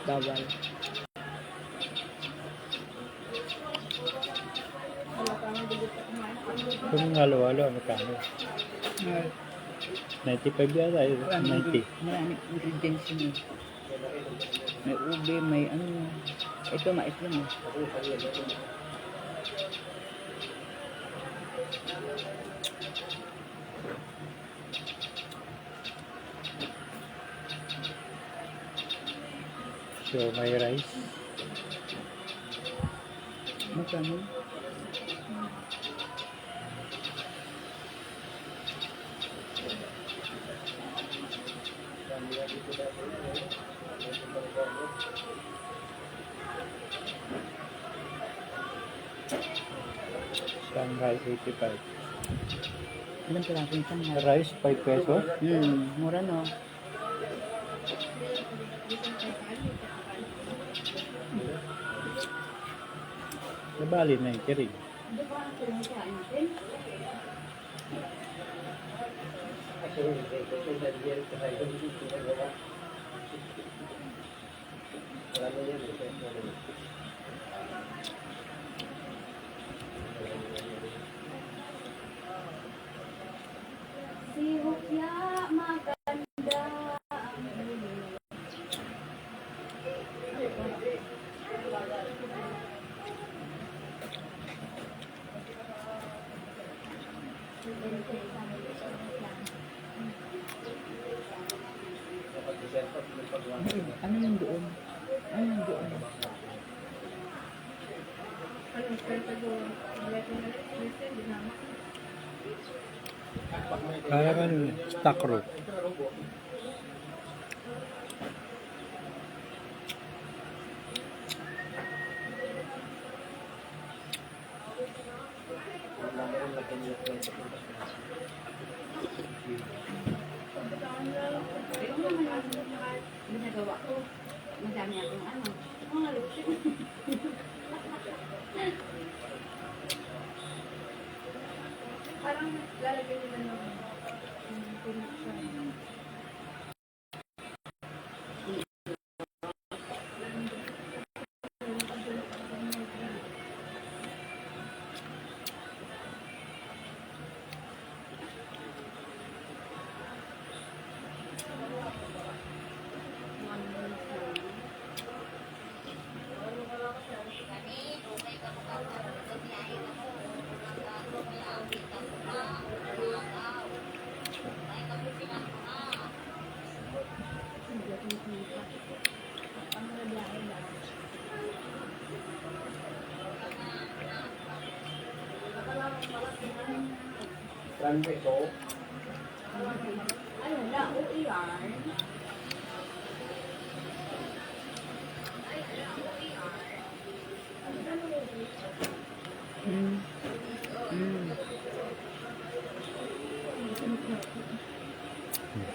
Bawal. Kung halo-halo, magkano? 95 yata, 90. Marami ingredients yun. May ube, may ano. Ito, mais lang. So, may rice. Magkano? Shanghai, 85. Ilang pirasong Shanghai? Rice, 5 pesos. Mura no. Nabali na yung kirig. Si Hukya maganda ang Ano yung doon? Ano yung doon? Kaya ka stock root. ginagawa ko. Madami akong ano. Mga lipstick. Parang lalagyan nila ng connection. Ano na, OER.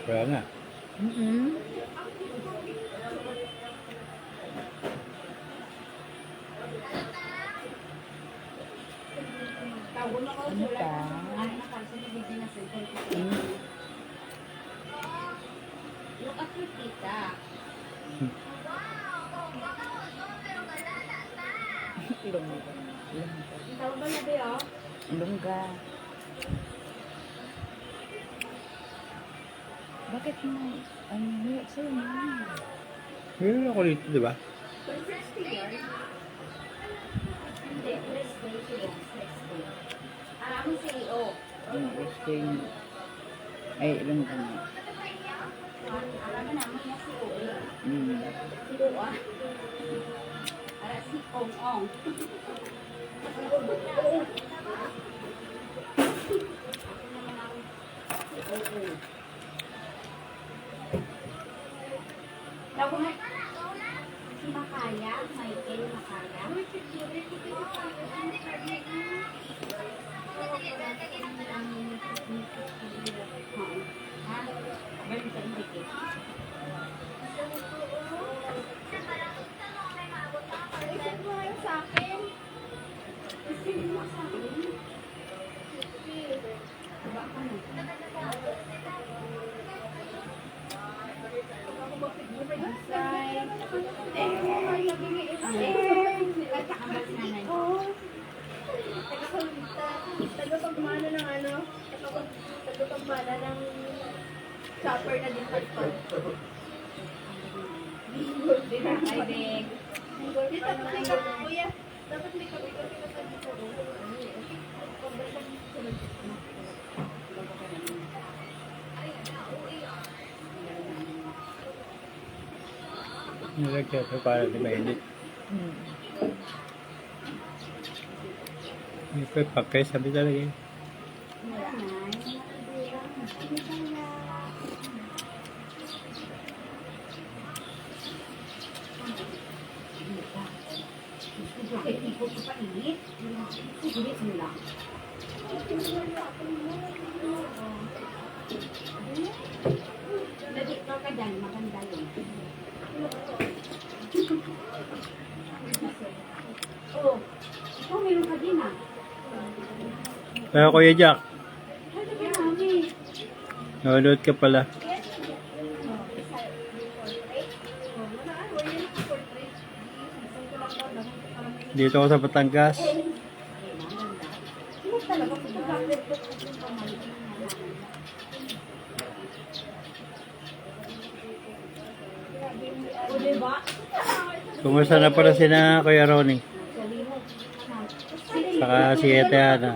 Kaya nga. Ano pa? Look at your tita. Ilongga. Tawag ba na ba yun? Ilongga. Bakit mo? Ano yun? Sa'yo mo. Meron ako dito, di ba? Hindi, Wednesday siya. Ako CEO. Stay. Ay, ilongga na. Alam mo naman niya si Oe. Si Oa. Para si Ong-Ong. Daw may si Makaya, Michael Makaya. Ha? Balik sa indicate. Isip mo ngayon sa akin. Isip mo sa akin. Diba ka na? Nagkakabal si nanay. Tagapagmana ng ano, tagapagmana ng chopper na din pagpag. Ay, Beg. Dapat may kape, kuya. Dapat may kape ka sa dito. Nilagyan ko para di mainit. Hmm. Hindi pa pagkay, sabi talaga eh. Ikot ko pa init. Sulit mo lang. Nagkikita ka dyan, maganda yun. Oh, ikaw meron ka din ah. Kaya Kuya Jack, Ano ka mami? nanonood ka pala. Dito ako sa Batangas. Talaga po o diba? Kumusta na pala si na Kuya Ronnie? Saka si Ate Ana.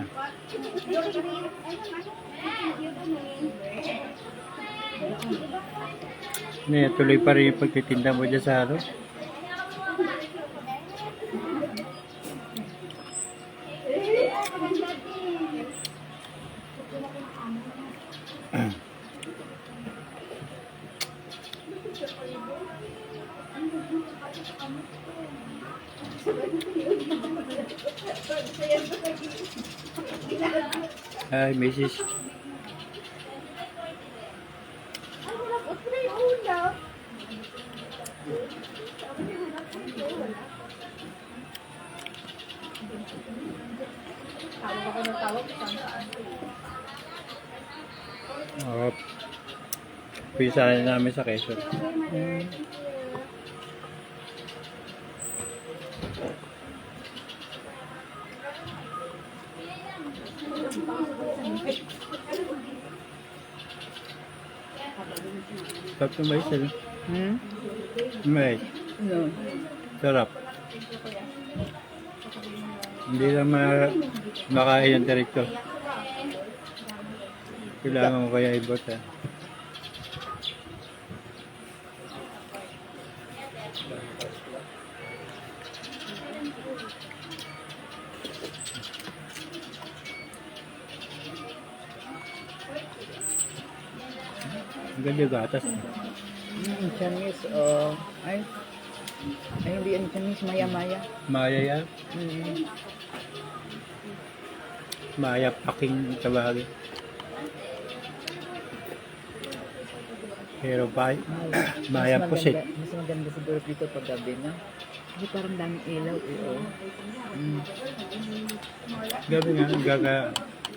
Tuloy pa rin yung pagtitinda mo dyan sa ano? Ay, Mrs. Oh, pisahan namin sa Quezon. Sarap ng mais, ano? Hmm? Mais. No. Sarap. Hindi lang makain yung direkto. Kailangan mo kaya ibot, ha? Ang ganda yung gatas. Chinese, ay, hindi yan Chinese, maya-maya. Maya yan. Hmm. Maya paking tabagi. Pero pa, maya pusit. Mas maganda siguro dito pag gabi na. Kasi parang daming ilaw eh, oh. Hmm. Gabi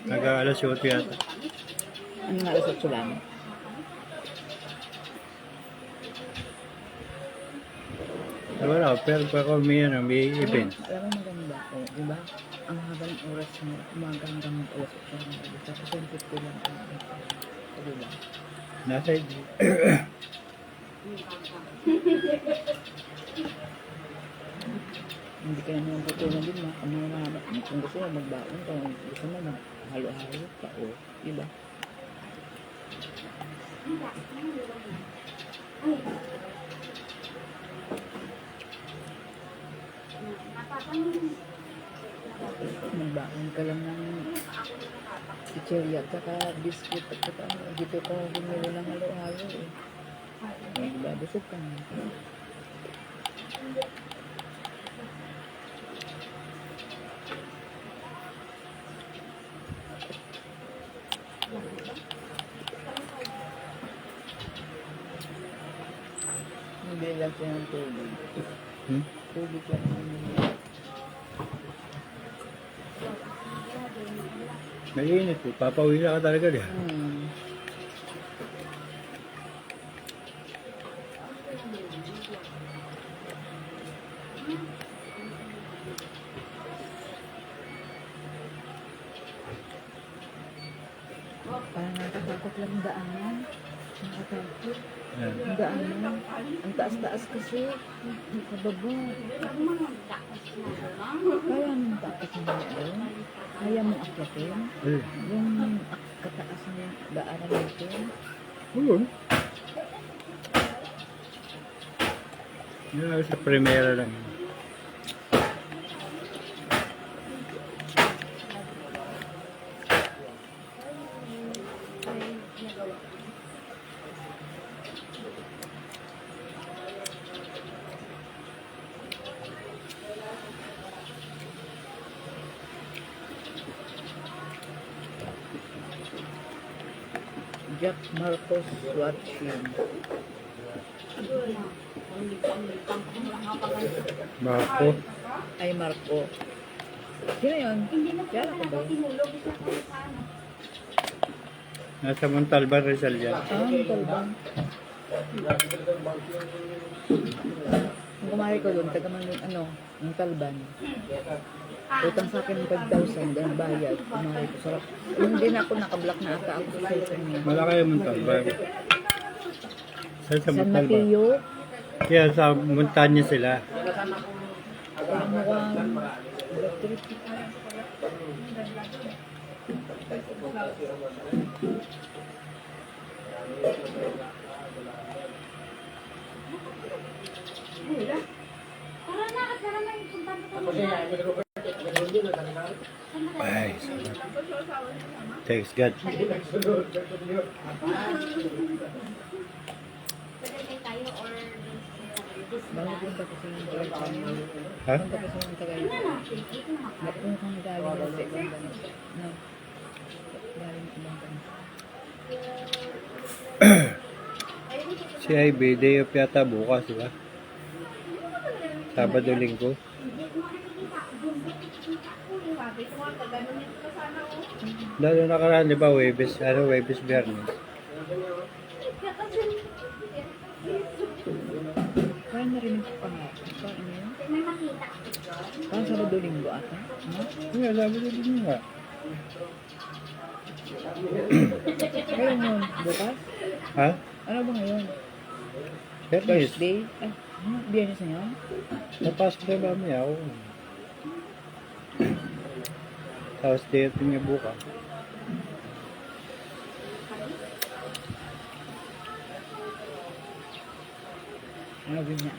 nga, alas 8 yata. Ano nga alas 8 lang? Wala, pero kung may event. Alam mo maganda, oh, di ba? Ang haba ng oras mo, umaga hanggang alas 8 lang. Tapos 10:50 lang. Di ba? Nasa Hindi ka naman putunan din ma. Kung mahaba, kung gusto mo magbaon ka, kung gusto mo maghalo-halo ka, o, di ba? Magbaon ka lang ng chicheria at saka biscuit at saka dito ka bumili ng halo-halo eh. Diba, busog ka na. Hindi lang siya ng tubig. Tubig lang naman. mainit po, papauwi na ka talaga diyan. lang daanan. Nakatakot. Yan. Ang daanan. Ang taas-taas kasi. Sa baba. Kaya nang takot mo doon. Kaya mo akyatin. Eh, Yung kataas na daanan natin. yun. Yun lang sa primera lang. Jack Marcos watching. Bako. Ay, Marco. Sino yun? Hindi na Kaya ako ba? tinulog. Isa ko sa ano. Nasa Montalban, Rizal yan. Ah, ang talbang. Ang kumari ko doon, taga man ano, ng talban. Utang sa akin ng 5,000, dahil bayad. Kumari ko, sarap. Hindi na ako nakablock na ata ako sa cellphone niya. Malaki yung Montalban. Sa San Montalban. Mateo, Kaya sa montanya sila. parang mukhang electric. Tara na, at tara na. Punta pa tayo. Ay, sarap. Thanks God. Pwede tayo or Bakit punta ko sa mga Tagaytay? Ha? Punta ko sa mga Tagaytay. ito na. Napunta kang galing kasi ibang bansa. No. Galing ibang bansa. Si IB, day off yata bukas, di ba? Sabado, Linggo. Sabi ko nga, gano'n yun pa sana oh. Lalo nakaraan, di ba, Webes, Webes, Biyernes. Kaya narinig ko pa nga. Paano yun? May makita. Parang Sabado Linggo ata. No? Kaya Sabado, Linggo nga. Kaya yun, bukas? Ha? Ano ba ngayon? Biyernes. Thursday? Ay, ano? Biyernes na yun? Napasok na ba may ako? Tapos day off niya bukas. Sabi niya,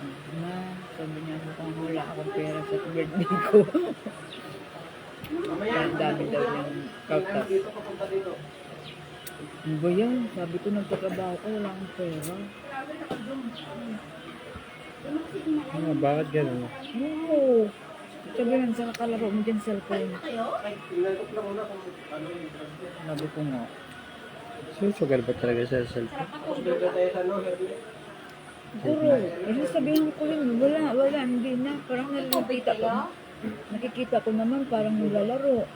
sabi niya, mukhang wala akong pera sa birthday ko. Ang dami daw niyang kautas. Ano ba yan? Sabi ko, nagtatrabaho ko, wala akong pera. Ano, bakit gano'n? Oo. Sabi yan, sa kakalaro mo dyan cellphone. Sabi ko nga. Susugal ba talaga sa cellphone? Siguro, kasi sabihin ko yun, wala, hindi na. Parang nakikita ko. Nakikita ko naman, parang nilalaro.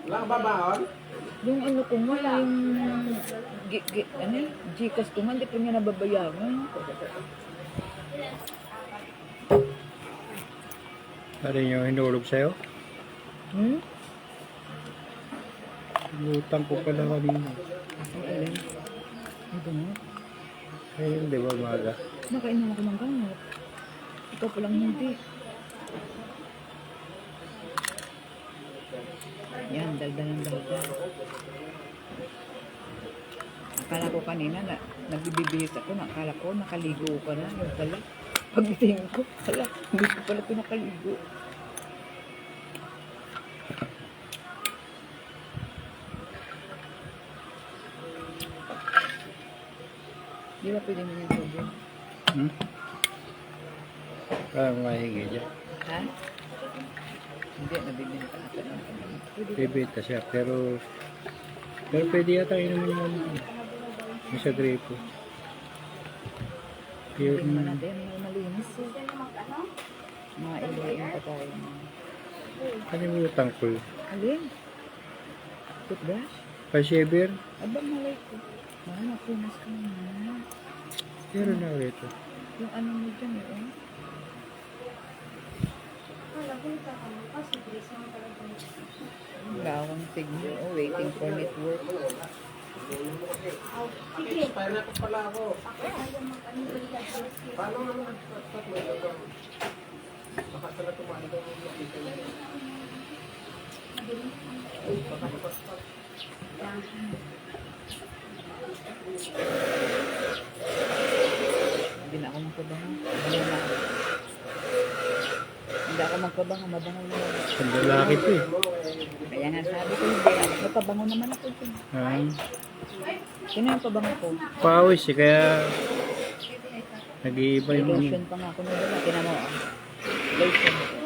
Wala ka babaon? Yung ano ko nga, yung Gcash ko nga, hindi ko niya nababayaran. Pare niyo hinulog sa'yo? Hmm? Lutang ko pala kanina. Ang alin? Ang gamot. Ayun, di ba, maga? Nakainom ako ng gamot. Ikaw palang hindi. Yan, daldal ng daldal. Akala ko kanina, nagbibihis ako, akala ko nakaligo ka na. Yung pala, pagtingin ko, pala, hindi ko pala pinakaligo. Di ba pwede mo yung tubig? Hmm? Parang mahingi dyan. Ha? Hindi, nabibili ka ata ng tubig. Pwede ba? Bibita siya, pero pwede yata inumin mo yung sa gripo. Pure Tingnan na. natin, malinis eh. Mailayin pa tayo. Kalimutan ko. Alin? Toothbrush? Pa-shaver? Aba, malay ko. Napunas ka na. Meron na rito. Yung ano mo dyan, eh. Wala akong signal. Oh, waiting for network. Sige. Ayaw mag-ano balikan. Hindi na ako magpabango. Mabango na ako. Hindi ako magpabango. Mabango na ako. Ang lalaki to eh. Kaya nga sabi ko, hindi. Magpabango naman ako. Sino yung pabango ko? Pawis eh, kaya nag-iiba May yung ano. lotion pa nga ako na dala. Tinamo. Lotion.